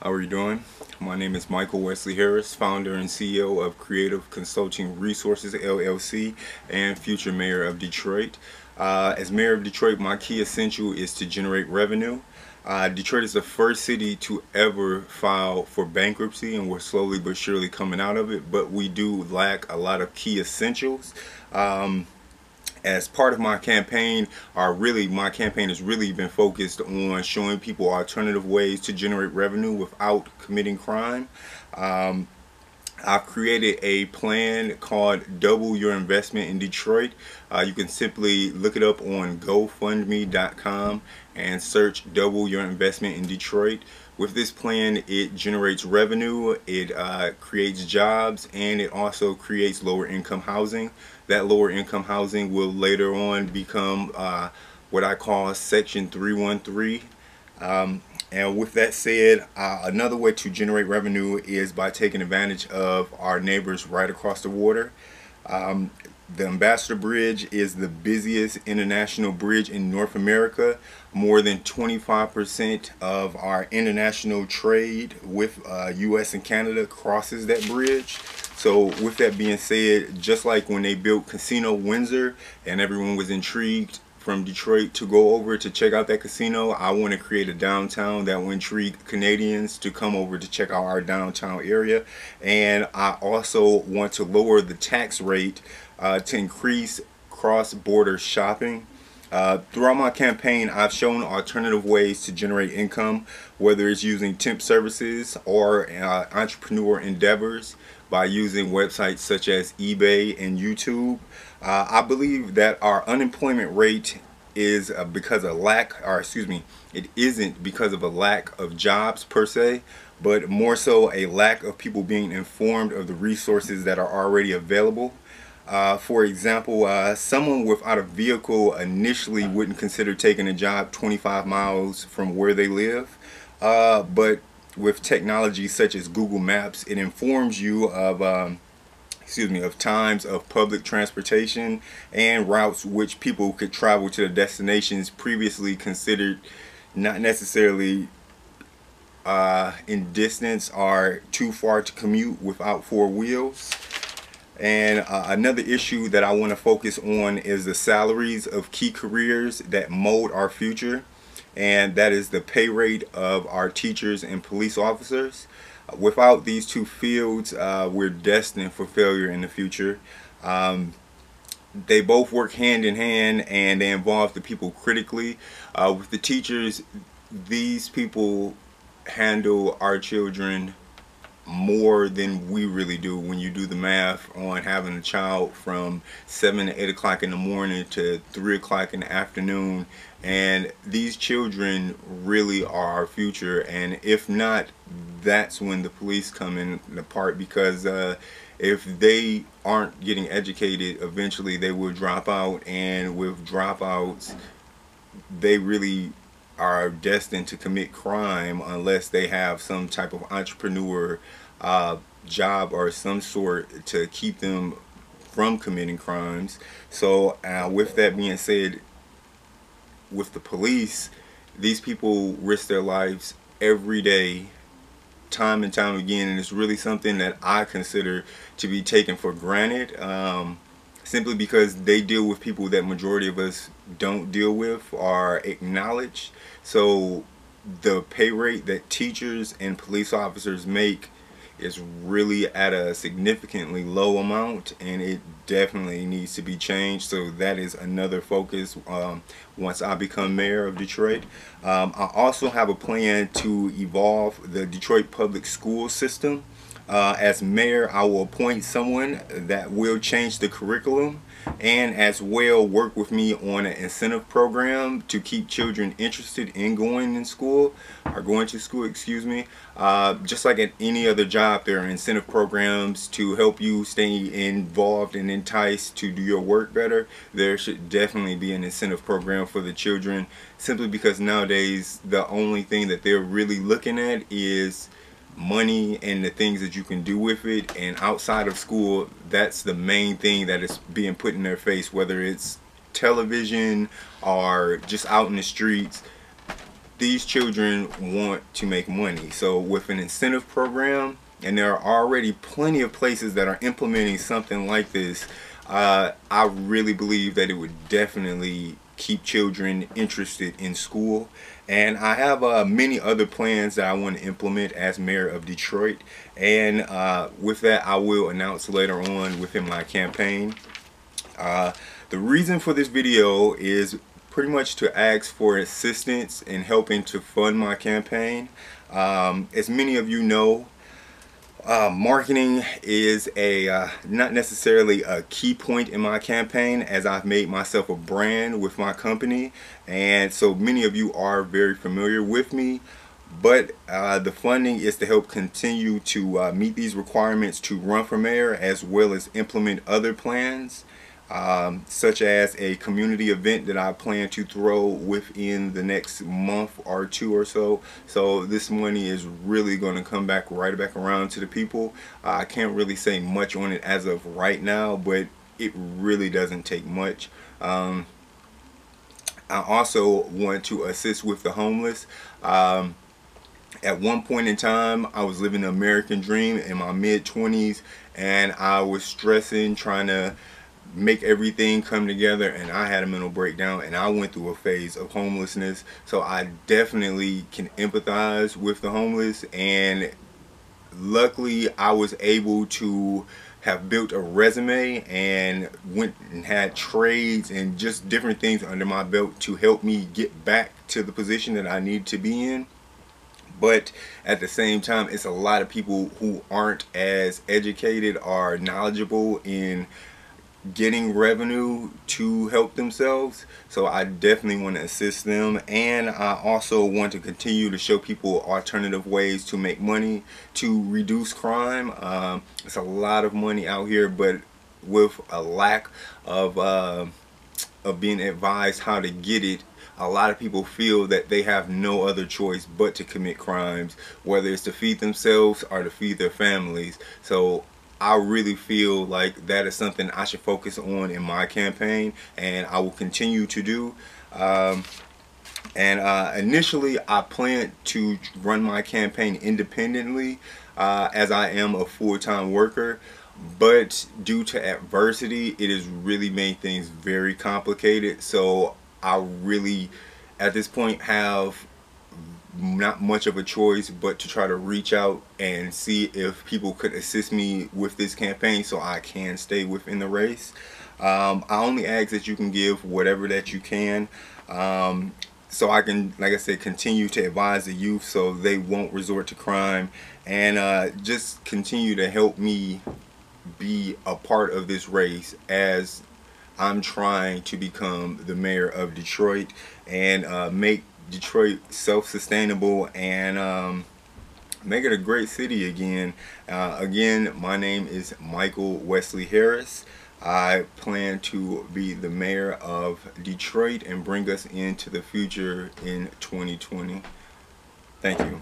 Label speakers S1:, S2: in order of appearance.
S1: How are you doing? My name is Michael Wesley Harris, founder and CEO of Creative Consulting Resources LLC and future mayor of Detroit. As mayor of Detroit, my key essential is to generate revenue. Detroit is the first city to ever file for bankruptcy, and we're slowly but surely coming out of it, but we do lack a lot of key essentials. As part of my campaign, my campaign has really been focused on showing people alternative ways to generate revenue without committing crime. I've created a plan called Double Your Investment in Detroit. You can simply look it up on GoFundMe.com and search Double Your Investment in Detroit. With this plan, it generates revenue, it creates jobs, and it also creates lower income housing. That lower income housing will later on become what I call Section 313. And with that said, another way to generate revenue is by taking advantage of our neighbors right across the water. The Ambassador Bridge is the busiest international bridge in North America. More than 25% of our international trade with US and Canada crosses that bridge. So with that being said, just like when they built Casino Windsor and everyone was intrigued from Detroit to go over to check out that casino, I want to create a downtown that will intrigue Canadians to come over to check out our downtown area. And I also want to lower the tax rate to increase cross-border shopping. Throughout my campaign, I've shown alternative ways to generate income, whether it's using temp services or entrepreneur endeavors by using websites such as eBay and YouTube. I believe that our unemployment rate is because of it isn't because of a lack of jobs per se, but more so a lack of people being informed of the resources that are already available. For example, someone without a vehicle initially wouldn't consider taking a job 25 miles from where they live, but with technology such as Google Maps, it informs you of times of public transportation and routes which people could travel to the destinations previously considered not necessarily in distance or too far to commute without four wheels. And another issue that I want to focus on is the salaries of key careers that mold our future, and that is the pay rate of our teachers and police officers. Without these two fields, we're destined for failure in the future. They both work hand in hand and they involve the people critically. With the teachers, these people handle our children more than we really do. When you do the math on having a child from 7 to 8 o'clock in the morning to 3 o'clock in the afternoon, and these children really are our future. And if not, that's when the police come in the part, because if they aren't getting educated, eventually they will drop out, and with dropouts they really are destined to commit crime unless they have some type of entrepreneur job or some sort to keep them from committing crimes. So with that being said, with the police, these people risk their lives every day, time and time again, and it's really something that I consider to be taken for granted, simply because they deal with people that majority of us don't deal with or acknowledge. So the pay rate that teachers and police officers make is really at a significantly low amount, and it definitely needs to be changed. So that is another focus once I become mayor of Detroit. I also have a plan to evolve the Detroit public school system. As mayor, I will appoint someone that will change the curriculum and as well work with me on an incentive program to keep children interested in going to school, excuse me. Just like at any other job, there are incentive programs to help you stay involved and enticed to do your work better. There should definitely be an incentive program for the children, simply because nowadays the only thing that they're really looking at is money and the things that you can do with it, and outside of school, that's the main thing that is being put in their face, whether it's television or just out in the streets. these children want to make money. So with an incentive program, and there are already plenty of places that are implementing something like this, I really believe that it would definitely keep children interested in school. And I have many other plans that I want to implement as mayor of Detroit, and with that I will announce later on within my campaign. The reason for this video is pretty much to ask for assistance in helping to fund my campaign. As many of you know, marketing is not necessarily a key point in my campaign, as I've made myself a brand with my company, and so many of you are very familiar with me. But the funding is to help continue to meet these requirements to run for mayor, as well as implement other plans, such as a community event that I plan to throw within the next month or two or so. So this money is really going to come back right back around to the people. I can't really say much on it as of right now, but it really doesn't take much. I also want to assist with the homeless. At one point in time, I was living the American dream in my mid-20s, and I was stressing, trying to make everything come together, and I had a mental breakdown, and I went through a phase of homelessness. So I definitely can empathize with the homeless, and luckily I was able to have built a resume and went and had trades and just different things under my belt to help me get back to the position that I need to be in. But at the same time, it's a lot of people who aren't as educated or knowledgeable in getting revenue to help themselves. So I definitely want to assist them, and I also want to continue to show people alternative ways to make money, to reduce crime. It's a lot of money out here, but with a lack of being advised how to get it, a lot of people feel that they have no other choice but to commit crimes, whether it's to feed themselves or to feed their families. So I really feel like that is something I should focus on in my campaign, and I will continue to do. Initially I plan to run my campaign independently, as I am a full-time worker. But due to adversity, it has really made things very complicated. So I really, at this point, have not much of a choice but to try to reach out and see if people could assist me with this campaign so I can stay within the race. I only ask that you can give whatever that you can, so I can, like I said, continue to advise the youth so they won't resort to crime, and just continue to help me be a part of this race as I'm trying to become the mayor of Detroit and make Detroit self-sustainable and make it a great city again. Again, my name is Michael Wesley Harris. I plan to be the mayor of Detroit and bring us into the future in 2020. Thank you.